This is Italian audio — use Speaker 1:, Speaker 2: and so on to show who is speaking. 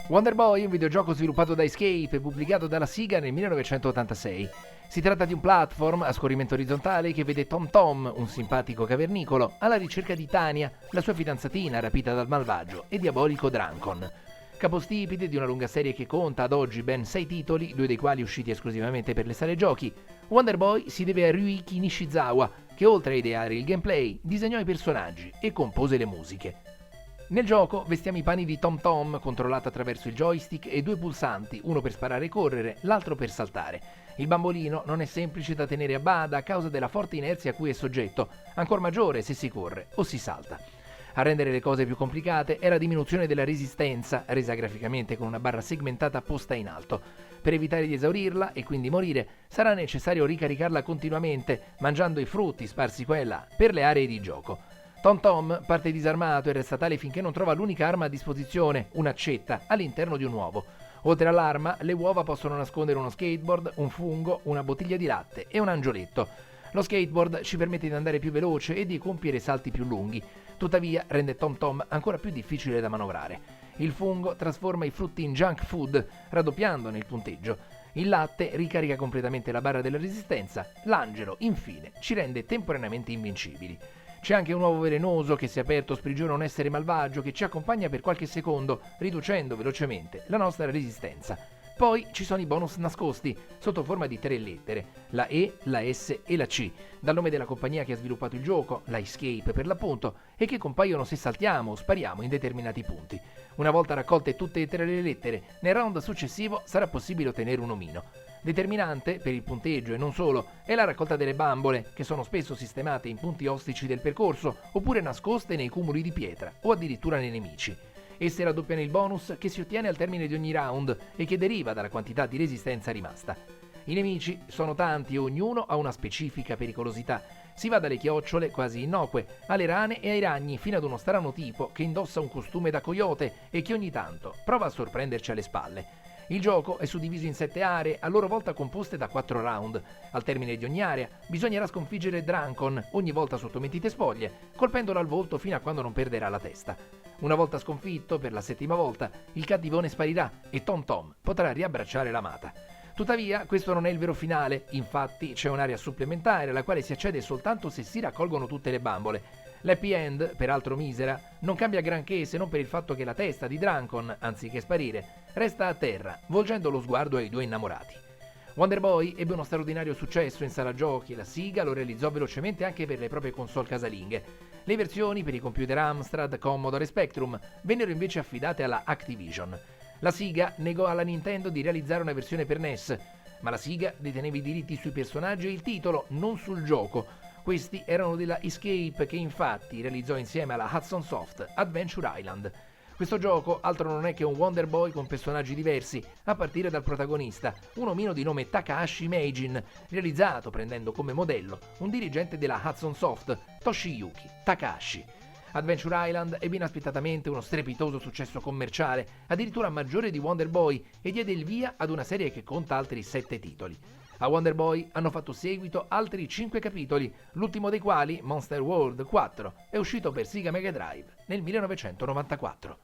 Speaker 1: Wonder Boy è un videogioco sviluppato da Escape e pubblicato dalla Sega nel 1986. Si tratta di un platform a scorrimento orizzontale che vede Tom Tom, un simpatico cavernicolo, alla ricerca di Tania, la sua fidanzatina rapita dal malvagio e diabolico Drancon. Capostipite di una lunga serie che conta ad oggi ben 6 titoli, 2 dei quali usciti esclusivamente per le sale giochi, Wonder Boy si deve a Ryuichi Nishizawa, che oltre a ideare il gameplay, disegnò i personaggi e compose le musiche. Nel gioco vestiamo i panni di Tom Tom, controllato attraverso il joystick e 2 pulsanti, uno per sparare e correre, l'altro per saltare. Il bambolino non è semplice da tenere a bada a causa della forte inerzia a cui è soggetto, ancor maggiore se si corre o si salta. A rendere le cose più complicate è la diminuzione della resistenza, resa graficamente con una barra segmentata posta in alto. Per evitare di esaurirla e quindi morire, sarà necessario ricaricarla continuamente, mangiando i frutti sparsi qua e là per le aree di gioco. Tom Tom parte disarmato e resta tale finché non trova l'unica arma a disposizione, un'accetta, all'interno di un uovo. Oltre all'arma, le uova possono nascondere uno skateboard, un fungo, una bottiglia di latte e un angioletto. Lo skateboard ci permette di andare più veloce e di compiere salti più lunghi, tuttavia rende Tom Tom ancora più difficile da manovrare. Il fungo trasforma i frutti in junk food, raddoppiandone il punteggio. Il latte ricarica completamente la barra della resistenza, l'angelo, infine, ci rende temporaneamente invincibili. C'è anche un uovo velenoso che, se aperto, sprigiona un essere malvagio che ci accompagna per qualche secondo, riducendo velocemente la nostra resistenza. Poi ci sono i bonus nascosti, sotto forma di 3 lettere, la E, la S e la C, dal nome della compagnia che ha sviluppato il gioco, la Escape per l'appunto, e che compaiono se saltiamo o spariamo in determinati punti. Una volta raccolte tutte e 3 le lettere, nel round successivo sarà possibile ottenere un omino. Determinante, per il punteggio e non solo, è la raccolta delle bambole, che sono spesso sistemate in punti ostici del percorso, oppure nascoste nei cumuli di pietra, o addirittura nei nemici. Esse raddoppiano il bonus che si ottiene al termine di ogni round e che deriva dalla quantità di resistenza rimasta. I nemici sono tanti e ognuno ha una specifica pericolosità. Si va dalle chiocciole, quasi innocue, alle rane e ai ragni, fino ad uno strano tipo che indossa un costume da coyote e che ogni tanto prova a sorprenderci alle spalle. Il gioco è suddiviso in 7 aree, a loro volta composte da 4 round. Al termine di ogni area bisognerà sconfiggere Drancon, ogni volta sotto mentite spoglie, colpendolo al volto fino a quando non perderà la testa. Una volta sconfitto, per la 7ª volta, il cattivone sparirà e Tom Tom potrà riabbracciare l'amata. Tuttavia, questo non è il vero finale, infatti c'è un'area supplementare alla quale si accede soltanto se si raccolgono tutte le bambole. L'happy end, peraltro misera, non cambia granché se non per il fatto che la testa di Drancon, anziché sparire, resta a terra, volgendo lo sguardo ai 2 innamorati. Wonder Boy ebbe uno straordinario successo in sala giochi e la Sega lo realizzò velocemente anche per le proprie console casalinghe. Le versioni per i computer Amstrad, Commodore e Spectrum vennero invece affidate alla Activision. La Sega negò alla Nintendo di realizzare una versione per NES, ma la Sega deteneva i diritti sui personaggi e il titolo, non sul gioco. Questi erano della Escape che infatti realizzò insieme alla Hudson Soft Adventure Island. Questo gioco altro non è che un Wonder Boy con personaggi diversi, a partire dal protagonista, un omino di nome Takahashi Meijin, realizzato prendendo come modello un dirigente della Hudson Soft, Toshiyuki Takahashi. Adventure Island ebbe inaspettatamente uno strepitoso successo commerciale, addirittura maggiore di Wonder Boy, e diede il via ad una serie che conta altri 7 titoli. A Wonder Boy hanno fatto seguito altri 5 capitoli, l'ultimo dei quali, Monster World 4, è uscito per Sega Mega Drive nel 1994.